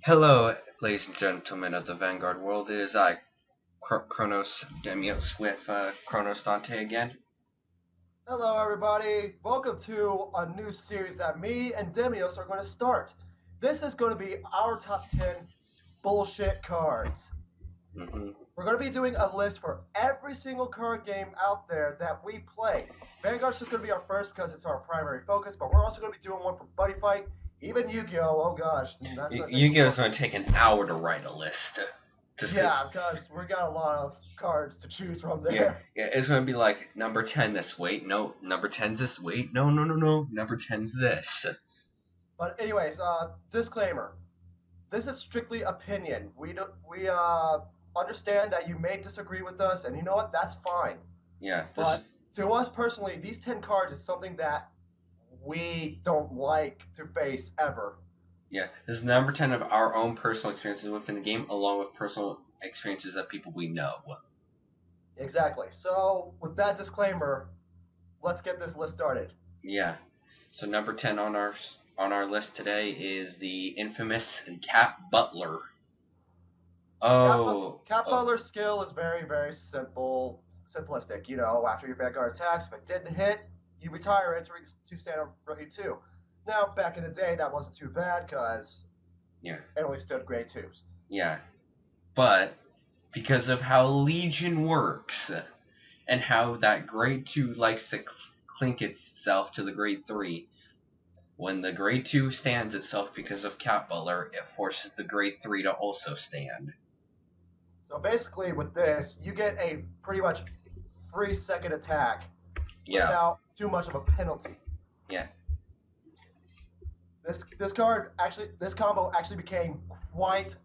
Hello, ladies and gentlemen of the Vanguard world. It is I, Kronos Demios, with Kronos Dante again. Hello, everybody. Welcome to a new series that me and Demios are going to start. This is going to be our top 10 bullshit cards. hmm We're going to be doing a list for every single card game out there that we play. Vanguard's just going to be our first because it's our primary focus, but we're also going to be doing one for Buddy Fight, even Yu-Gi-Oh! Oh gosh, that's going to take Yu-Gi-Oh! Is going to take an hour to write a list. Just Yeah, because we got a lot of cards to choose from there. yeah, it's going to be like number 10 this, wait, no, number 10's this, wait, no, no, no, no, number 10's this. But anyways, disclaimer. This is strictly opinion. We understand that you may disagree with us, and you know what? That's fine. Yeah, But to us personally, these 10 cards is something that we don't like to face ever. this is number 10 of our own personal experiences within the game, along with personal experiences of people we know. Exactly. So with that disclaimer, let's get this list started. Yeah. So number 10 on our list today is the infamous Cat Butler. Cat Butler's skill is very, very simplistic. You know, after your Vanguard attacks, if it didn't hit, you retire it to stand up ready 2. Now, back in the day, that wasn't too bad because yeah, it only stood grade 2s. yeah. But because of how Legion works and how that grade 2 likes to clink itself to the grade 3, when the grade 2 stands itself because of Cat Butler, it forces the grade 3 to also stand. So basically, with this, you get a pretty much 3-second attack without too much of a penalty. Yeah. This combo actually became quite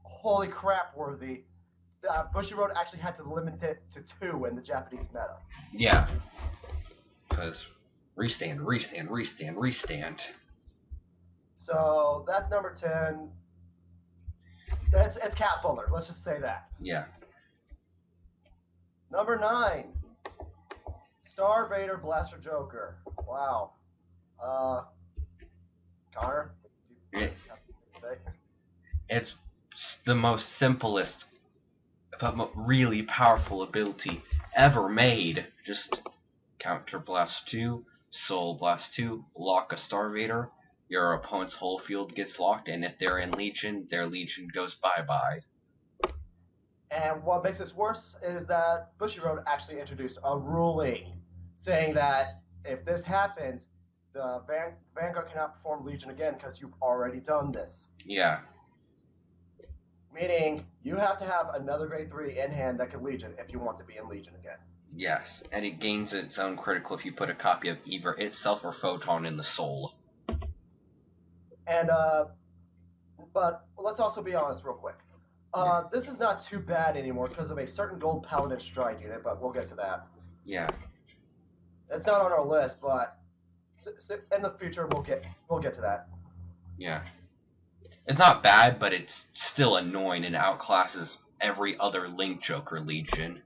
holy crap worthy. Bushiroad actually had to limit it to 2 in the Japanese meta. Yeah. Because restand. So that's number 10. It's Cat Butler. Let's just say that. Yeah. Number 9, Star Vader Blaster Joker. Wow. Connor, it's the most simplest but really powerful ability ever made. Just counter blast 2, soul blast 2, lock a Star Vader. Your opponent's whole field gets locked, and if they're in Legion, their Legion goes bye-bye. And what makes this worse is that Bushiroad actually introduced a ruling saying that if this happens, the Vanguard cannot perform Legion again because you've already done this. Yeah. Meaning, you have to have another grade 3 in hand that can Legion if you want to be in Legion again. Yes, and it gains its own critical if you put a copy of either itself or Photon in the soul. And, but let's also be honest real quick. This is not too bad anymore because of a certain gold paladin strike unit, but we'll get to that. Yeah. It's not on our list, but in the future we'll get to that. Yeah. It's not bad, but it's still annoying and outclasses every other Link Joker Legion.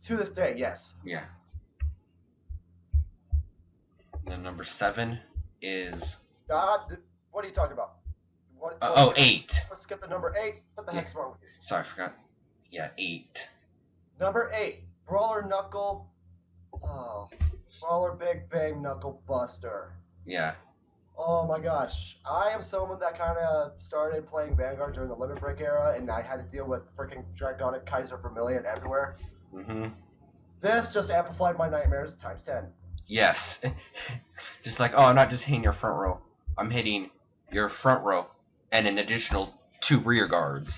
To this day, yes. Yeah. And then number 7 is... what are you talking about? 8. Let's skip the number 8. What the heck's wrong with you? Sorry, I forgot. Yeah, 8. Number 8, Brawler Knuckle. Oh, Brawler Big Bang Knuckle Buster. Yeah. Oh my gosh. I am someone that kind of started playing Vanguard during the Limit Break era, and I had to deal with freaking Dragonic Kaiser Vermilion everywhere. Mm-hmm. This just amplified my nightmares times 10. Yes. Just like, oh, I'm not just hitting your front row. I'm hitting your front row and an additional 2 rear guards.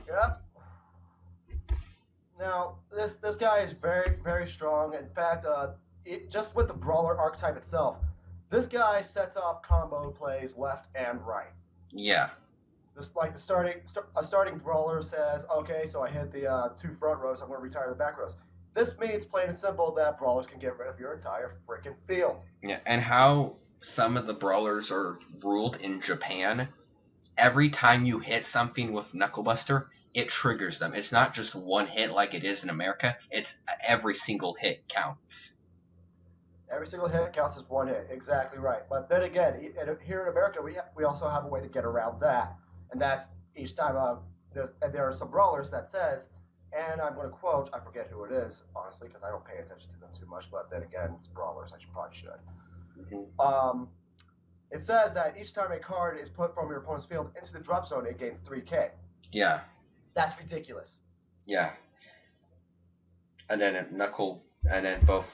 Yep. Now, this guy is very, very strong. In fact, just with the Brawler archetype itself, this guy sets up combo plays left and right. Yeah. Just like a starting Brawler says, okay, so I hit the 2 front rows, I'm going to retire the back rows. This means, plain and simple, that Brawlers can get rid of your entire freaking field. Yeah, and how some of the Brawlers are ruled in Japan, every time you hit something with Knucklebuster, it triggers them. It's not just one hit like it is in America. It's every single hit counts. Every single hit counts as one hit. Exactly right. But then again, here in America, we also have a way to get around that, and that's each time there are some brawlers that says, and I'm going to quote, I forget who it is, honestly, because I don't pay attention to them too much, but then again, it's brawlers, probably should. Mm-hmm. It says that each time a card is put from your opponent's field into the drop zone, it gains 3k. Yeah. That's ridiculous. Yeah. And then Knuckle, and then both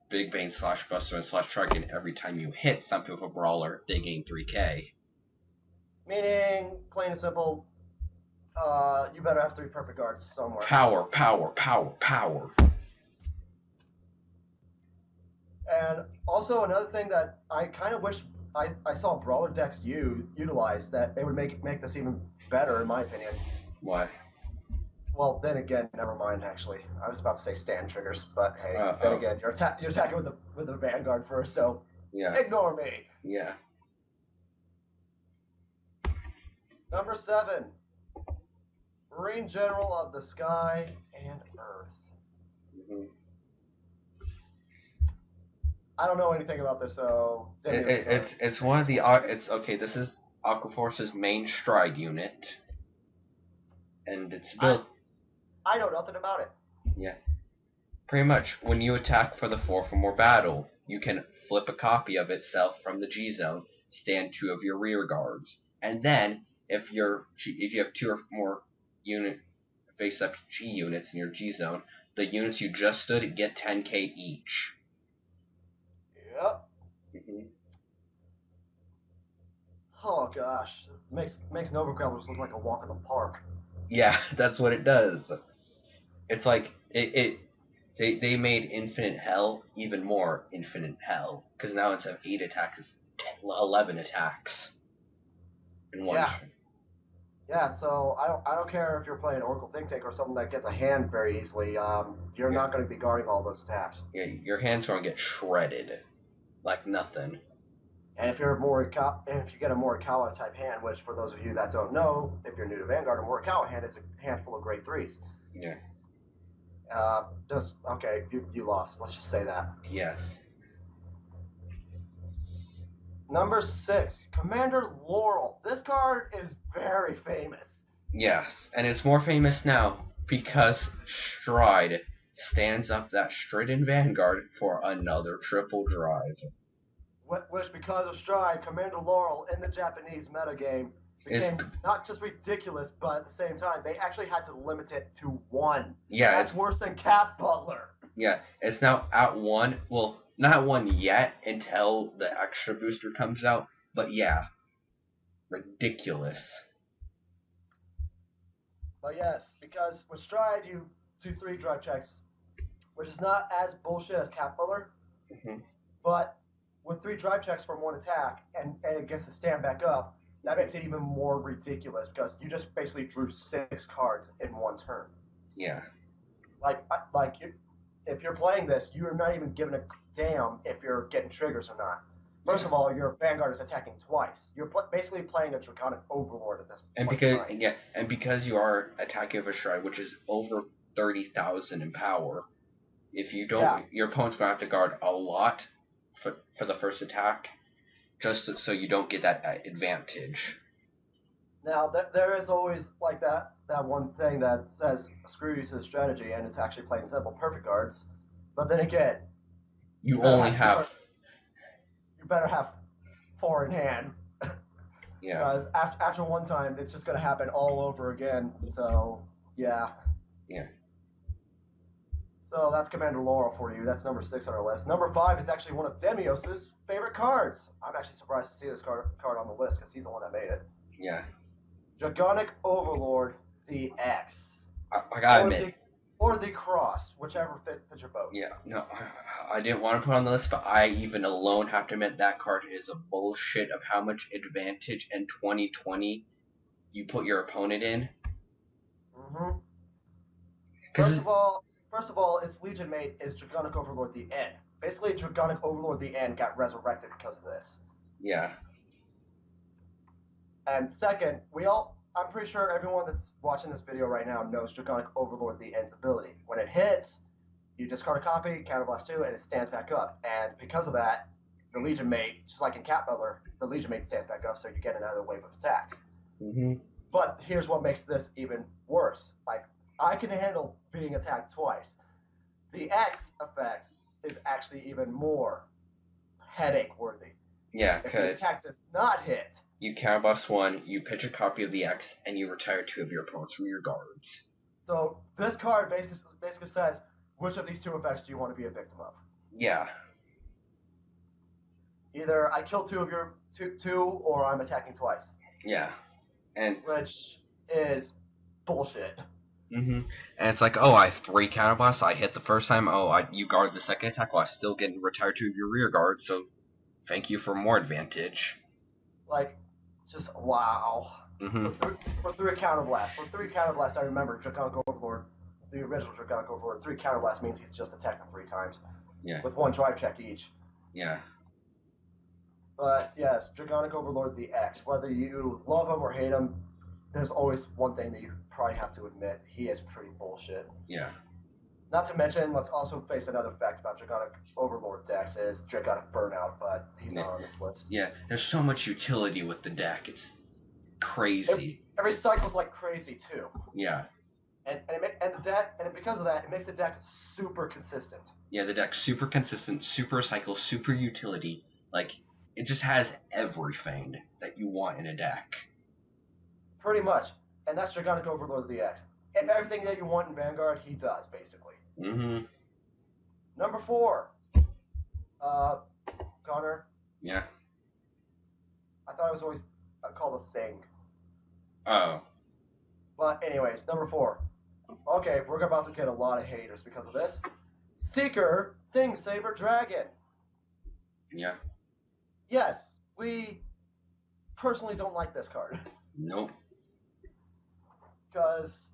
Big Bane / Buster and / Dragon, every time you hit something with a brawler, they gain 3k. Meaning, plain and simple, you better have 3 perfect guards somewhere. Power, power, power, power. And also another thing that I kind of wish I saw brawler decks utilize, that it would make this even better, in my opinion. What? Well, then again, never mind. Actually, I was about to say stand triggers, but hey, then again, you're attacking with the Vanguard first, so yeah. Ignore me. Yeah. Number 7, Marine General of the Sky and Earth. Mm-hmm. I don't know anything about this, so it's one of the this is Aquaforce's main stride unit, and it's built. I know nothing about it. Yeah, pretty much. When you attack for the 4 for more battle, you can flip a copy of itself from the G zone, stand 2 of your rear guards, and then if you have 2 or more face-up G units in your G zone, the units you just stood get 10k each. Yep. Mm-hmm. Oh gosh, makes Nova Growlers look like a walk in the park. Yeah, that's what it does. It's like they made Infinite Hell even more Infinite Hell, because now instead of 8 attacks, it's 11 attacks in one. Yeah. Yeah, so I don't care if you're playing Oracle Think Tank or something that gets a hand very easily. You're not going to be guarding all those attacks. Yeah, your hand's going to get shredded like nothing. And if you get a Morikawa type hand, which for those of you that don't know, if you're new to Vanguard, a Morikawa hand is a handful of grade 3s. Yeah. You lost. Let's just say that. Yes. Number 6, Commander Laurel. This card is very famous. Yes, and it's more famous now because Stride stands up that Stridden Vanguard for another triple drive. Which, because of Stride, Commander Laurel in the Japanese metagame became not just ridiculous, but at the same time, they actually had to limit it to 1. Yeah. That's worse than Cat Butler. Yeah, it's now at 1. Well, not 1 yet until the extra booster comes out, but yeah. Ridiculous. But yes, because with Stride, you do 3 drive checks, which is not as bullshit as Cat Butler, but with 3 drive checks from 1 attack, and it gets to stand back up, that makes it even more ridiculous, because you just basically drew 6 cards in 1 turn. Yeah. If you're playing this, you're not even giving a damn if you're getting triggers or not. First of all, your Vanguard is attacking twice. You're basically playing a Draconic Overlord at this point. And because you are attacking with a Stride, which is over 30,000 in power, if you don't, your opponent's gonna have to guard a lot for the first attack, just so you don't get that advantage. Now, there is always like that one thing that says screw you to the strategy, and it's actually plain and simple perfect guards. But then again, you only have. You better have 4 in hand. Yeah. Because after one time, it's just going to happen all over again. So, yeah. Yeah. So that's Commander Laurel for you. That's number 6 on our list. Number 5 is actually one of Demios' favorite cards. I'm actually surprised to see this card on the list because he's the one that made it. Yeah. Draconic Overlord, the X. I gotta admit. Or the Cross, whichever fits your boat. Yeah, no, I didn't want to put on the list, but I even alone have to admit that card is a bullshit of how much advantage in 2020 you put your opponent in. Mm-hmm. First of all, its Legion mate is Draconic Overlord the N. Basically, Draconic Overlord the N got resurrected because of this. Yeah. And second, I'm pretty sure everyone that's watching this video right now knows Draconic Overlord the N's ability. When it hits, You discard a copy, counterblast 2, and it stands back up. And because of that, the Legion Mate, just like in Cat Butler, the Legion Mate stands back up, so you get another wave of attacks. Mm-hmm. But here's what makes this even worse. Like, I can handle being attacked twice. The X effect is actually even more headache worthy. Yeah, If the because attack does not hit, you counterblast 1, you pitch a copy of the X, and you retire 2 of your opponents from your guards. so this card basically says, which of these two effects do you want to be a victim of? Yeah. Either I kill two of your two, or I'm attacking twice. Yeah. And Which is bullshit. and it's like, oh, I have 3 counterblasts. I hit the first time. Oh, you guard the second attack while I still get retire 2 of your rear guards. So, thank you for more advantage. Like, just wow. For 3 counterblasts. For 3 counterblasts, I remember Draconic Overlord, the original Draconic Overlord. 3 counterblasts means he's just attacking 3 times. Yeah. With 1 drive check each. Yeah. But yes, Draconic Overlord the X. Whether you love him or hate him, there's always one thing that you probably have to admit: he is pretty bullshit. Yeah. Not to mention, let's also face another fact about Draconic Overlord decks is Draconic Burnout, but he's not on this list. Yeah, there's so much utility with the deck. It's crazy. Every cycle's like crazy too. Yeah. And because of that, it makes the deck super consistent. Yeah, the deck's super consistent, super cycle, super utility. Like, it just has everything that you want in a deck. Pretty much. And that's Draconic Overlord of the X. And everything that you want in Vanguard, he does, basically. Number 4. Connor. Yeah. I thought it was always called a thing. Oh. But anyways, number 4. Okay, we're about to get a lot of haters because of this. Seeker Thing Saber Dragon. Yeah. Yes, we personally don't like this card. Nope. Because,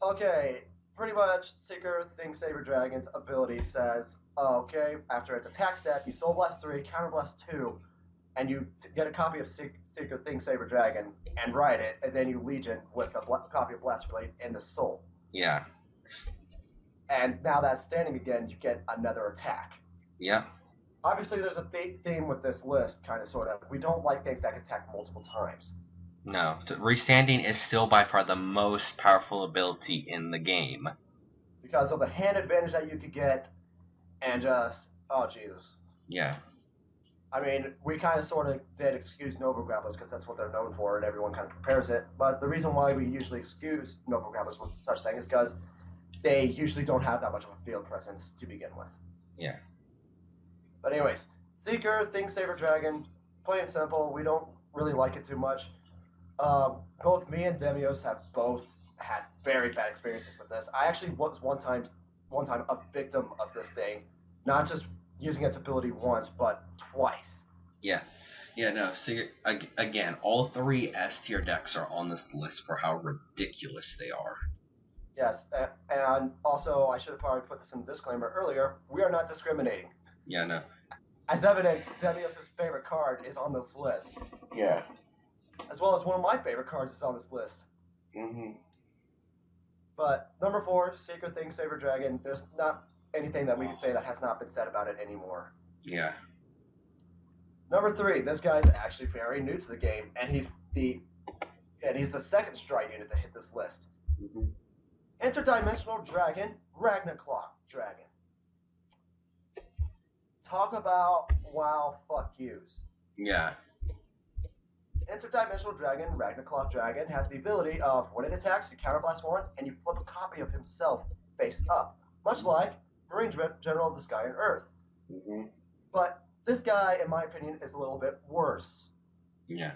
okay, pretty much Seeker Thing Saber Dragon's ability says, okay, after its attack step, you Soul Blast 3, Counter Blast 2, and you get a copy of Seeker Thing Saber Dragon and ride it, and then you Legion with a copy of Blast Blade in the Soul. Yeah. And now that's standing again, you get another attack. Yeah. Obviously, there's a theme with this list, kind of, sort of. We don't like things that can attack multiple times. No. Restanding is still by far the most powerful ability in the game. Because of the hand advantage that you could get, and just, oh, Jesus. Yeah. I mean, we kind of sort of did excuse Nova Grapplers because that's what they're known for, and everyone kind of compares it. But the reason why we usually excuse Nova Grapplers with such thing is because they usually don't have that much of a field presence to begin with. Yeah. But anyways, Seeker, Thing Saber Dragon, plain and simple. We don't really like it too much. Both me and Demios have both had very bad experiences with this. I actually was one time a victim of this thing, not just using its ability once, but twice. Yeah. Yeah, no, so again, all 3 S tier decks are on this list for how ridiculous they are. Yes, and also, I should have probably put this in the disclaimer earlier, we are not discriminating. Yeah, no. As evident, Demios' favorite card is on this list. Yeah. As well as one of my favorite cards is on this list. But number 4, Seeker Thing Saber Dragon, there's not anything that we can say that has not been said about it anymore. Yeah. Number 3, this guy's actually very new to the game, and he's the second strike unit to hit this list. Interdimensional Dragon, ragnuk Dragon. Talk about wow, fuck yous. Yeah. Interdimensional Dragon, ragnuk Dragon, has the ability of when it attacks, you counterblast 1, and you flip a copy of himself face up, much like Marine General of the Sky and Earth. But this guy, in my opinion, is a little bit worse. Yeah.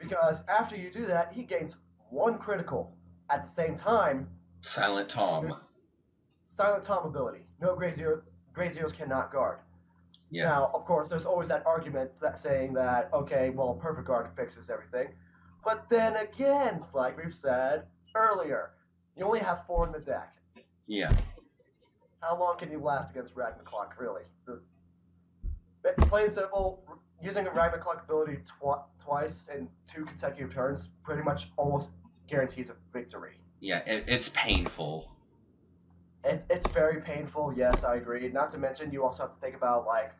Because after you do that, he gains 1 critical. At the same time, Silent Tom. Silent Tom ability. No Gray Zeros cannot guard. Yeah. Now, of course, there's always that argument saying that, okay, well, Perfect Guard fixes everything. But then again, it's like we've said earlier, you only have 4 in the deck. Yeah. How long can you last against ragnuk, really? Plain and simple, using a ragnuk ability twice in 2 consecutive turns pretty much almost guarantees a victory. Yeah, it's painful. It's very painful. Yes, I agree. Not to mention, you also have to think about like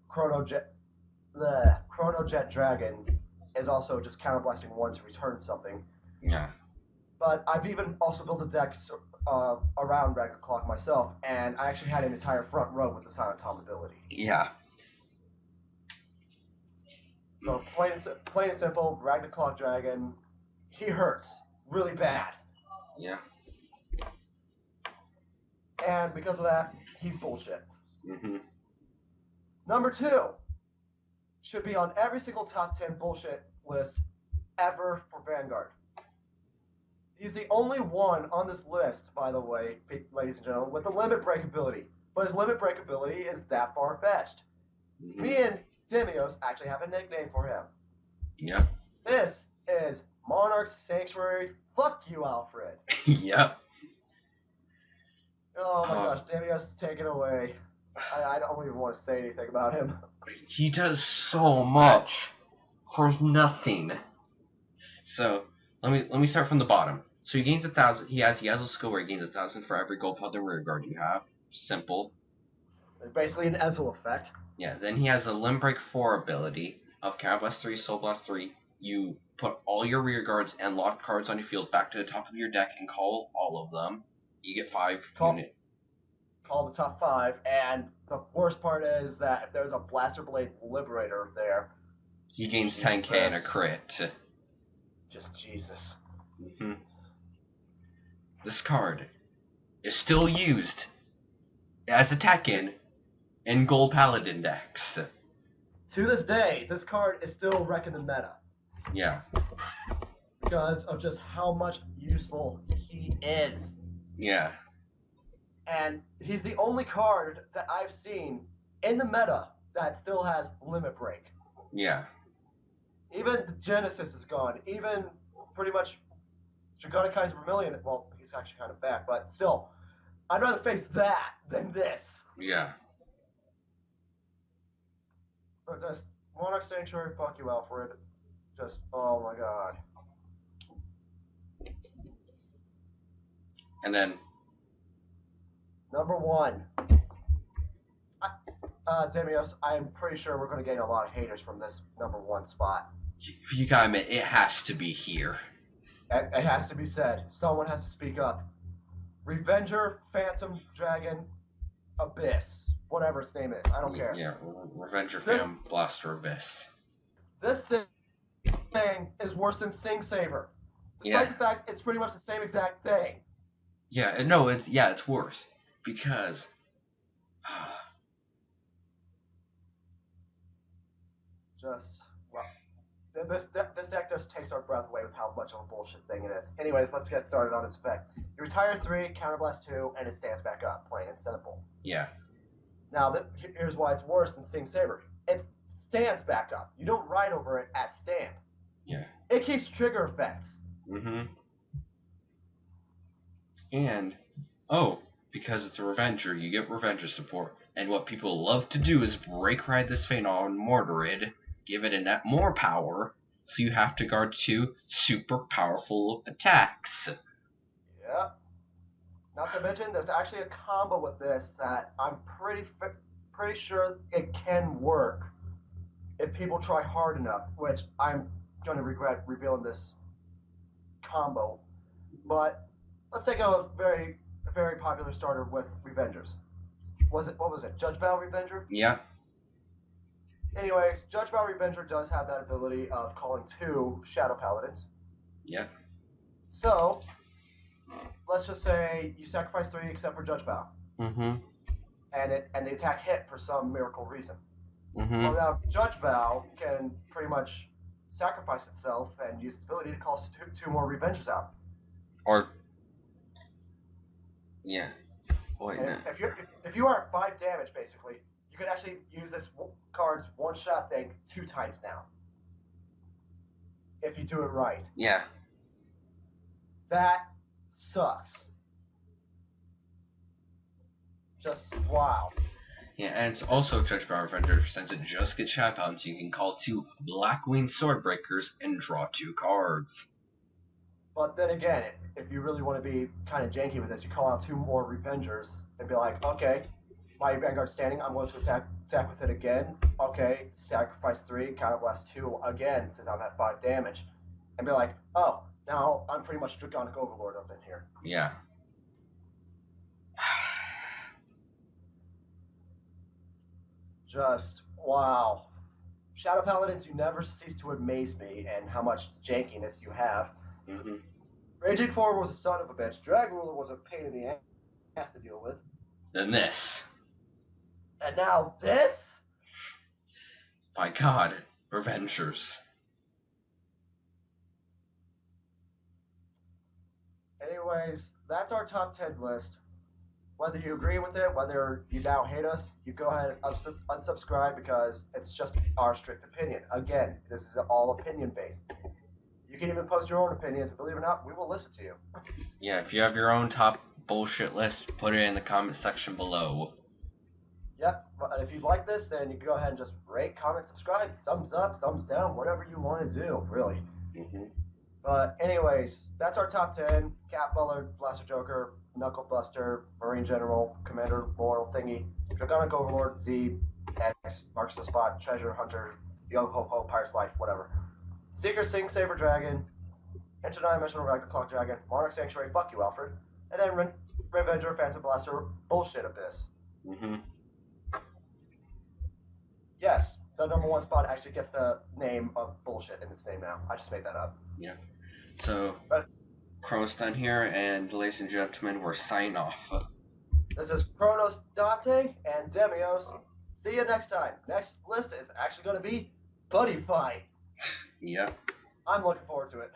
Chrono Jet. The Chrono Jet Dragon is also just counterblasting one to return something. Yeah. But I've even also built a deck around Ragnuk myself, and I actually had an entire front row with the Silent Tom ability. Yeah. So plain and simple, Ragnuk Dragon, he hurts really bad. Yeah. And because of that, he's bullshit. Mm-hmm. Number 2 should be on every single top 10 bullshit list ever for Vanguard. He's the only one on this list, by the way, ladies and gentlemen, with a limit break ability. But his limit break ability is that far-fetched. Mm-hmm. Me and Demios actually have a nickname for him. Yep. This is Monarch's Sanctuary. Fuck you, Alfred. Yep. Oh my gosh, Demios, take it away. I don't even want to say anything about him. He does so much for nothing. So let me start from the bottom. So he gains 1,000. He has a skill where he gains 1,000 for every gold pellet and rear guard you have. Simple. It's basically an Ezel effect. Yeah. Then he has a Limb Break 4 ability of Counter Blast 3, Soul Blast 3. You put all your rear guards and locked cards on your field back to the top of your deck and call all of them. You get 5 units. Call the top 5, and the worst part is that if there's a Blaster Blade Liberator there, he gains 10k and a crit. Just Jesus. Mm-hmm. This card is still used as attack in Gold Paladin decks. To this day, this card is still wrecking the meta. Yeah. Because of just how much useful he is. Yeah. And he's the only card that I've seen in the meta that still has Limit Break. Yeah. Even the Genesis is gone. Even pretty much Dragonikai's Vermilion. Well, he's actually kind of back, but still, I'd rather face that than this. Yeah. But just Monarch Sanctuary, fuck you, Alfred. Just, oh my god. And then Number 1. Demios, I'm pretty sure we're going to gain a lot of haters from this number 1 spot. you gotta admit, it has to be here. It has to be said. Someone has to speak up. Revenger, Phantom, Dragon, Abyss. Whatever its name is. I don't care. Yeah, Revenger, Phantom, Blaster, Abyss. This thing is worse than Sing Saver. Despite the fact it's pretty much the same exact thing. Yeah, no, it's worse. Because this deck just takes our breath away with how much of a bullshit thing it is. Anyways, let's get started on its effect. You retire 3, counterblast 2, and it stands back up, plain and simple. Yeah. Now, here's why it's worse than Sing Saber. It stands back up. You don't ride over it as stand. Yeah. It keeps trigger effects. Mm-hmm. And, because it's a Revenger, you get Revenger support. And what people love to do is break ride this Fane on Mortarid, give it a net more power, so you have to guard 2 super powerful attacks. Yeah. Not to mention, there's actually a combo with this that I'm pretty sure it can work if people try hard enough, which I'm going to regret revealing this combo. But let's take a very popular starter with Revengers. What was it? Judge Battle Revenger? Yeah. Anyways, Judge Battle Revenger does have that ability of calling 2 Shadow Paladins. Yeah. So, let's just say you sacrifice 3 except for Judge Battle. Mm-hmm. And the attack hit for some miracle reason. Mm-hmm. Well, now Judge Battle can pretty much sacrifice itself and use its ability to call 2 more Revengers out. Or, yeah. Wait, no. If you are at 5 damage, basically, you can actually use this card's one-shot thing 2 times now. If you do it right. Yeah. That sucks. Just wow. Yeah, and it's also Judge Battle Revenger, since it just gets Shadow Paladins, you can call 2 Blackwing Swordbreakers and draw 2 cards. But then again, if you really want to be kind of janky with this, you call out 2 more Revengers and be like, okay, my Vanguard's standing, I'm going to attack with it again. Okay, sacrifice 3, counterblast 2 again, since I'm at 5 damage. And be like, oh, now I'm pretty much Draconic Overlord up in here. Yeah. Just, wow. Shadow Paladins, you never cease to amaze me and how much jankiness you have. Mm-hmm. Raging Forward was a son of a bitch. Drag Ruler was a pain in the ass to deal with. Then this. And now this? My God, Revengers. Anyways, that's our top 10 list. Whether you agree with it, whether you now hate us, you go ahead and unsubscribe because it's just our strict opinion. Again, this is all opinion based. You can even post your own opinions, and believe it or not, we will listen to you. Yeah, if you have your own top bullshit list, put it in the comment section below. Yep, but if you like this, then you can go ahead and just rate, comment, subscribe, thumbs up, thumbs down, whatever you want to do, really. Mm-hmm. But anyways, that's our top 10. Cat Butler, Blaster Joker, Knuckle Buster, Marine General, Commander Moral Thingy, Draconic Overlord, Z, X, Marks the Spot, Treasure Hunter, Yo Ho Ho, Pirate's Life, whatever. Seeker Sing Saber Dragon, Interdimensional Ragnuk Clock Dragon, Monarch Sanctuary, fuck you, Alfred, and then Revenger, Phantom Blaster, Bullshit Abyss. Mm-hmm. Yes, the number 1 spot actually gets the name of Bullshit in its name now. I just made that up. Yeah. So, But Chronos done here, and ladies and gentlemen, we're signing off. this is Kronos, Dante, and Demios. See you next time. Next list is actually going to be Buddy Fight. Yep. I'm looking forward to it.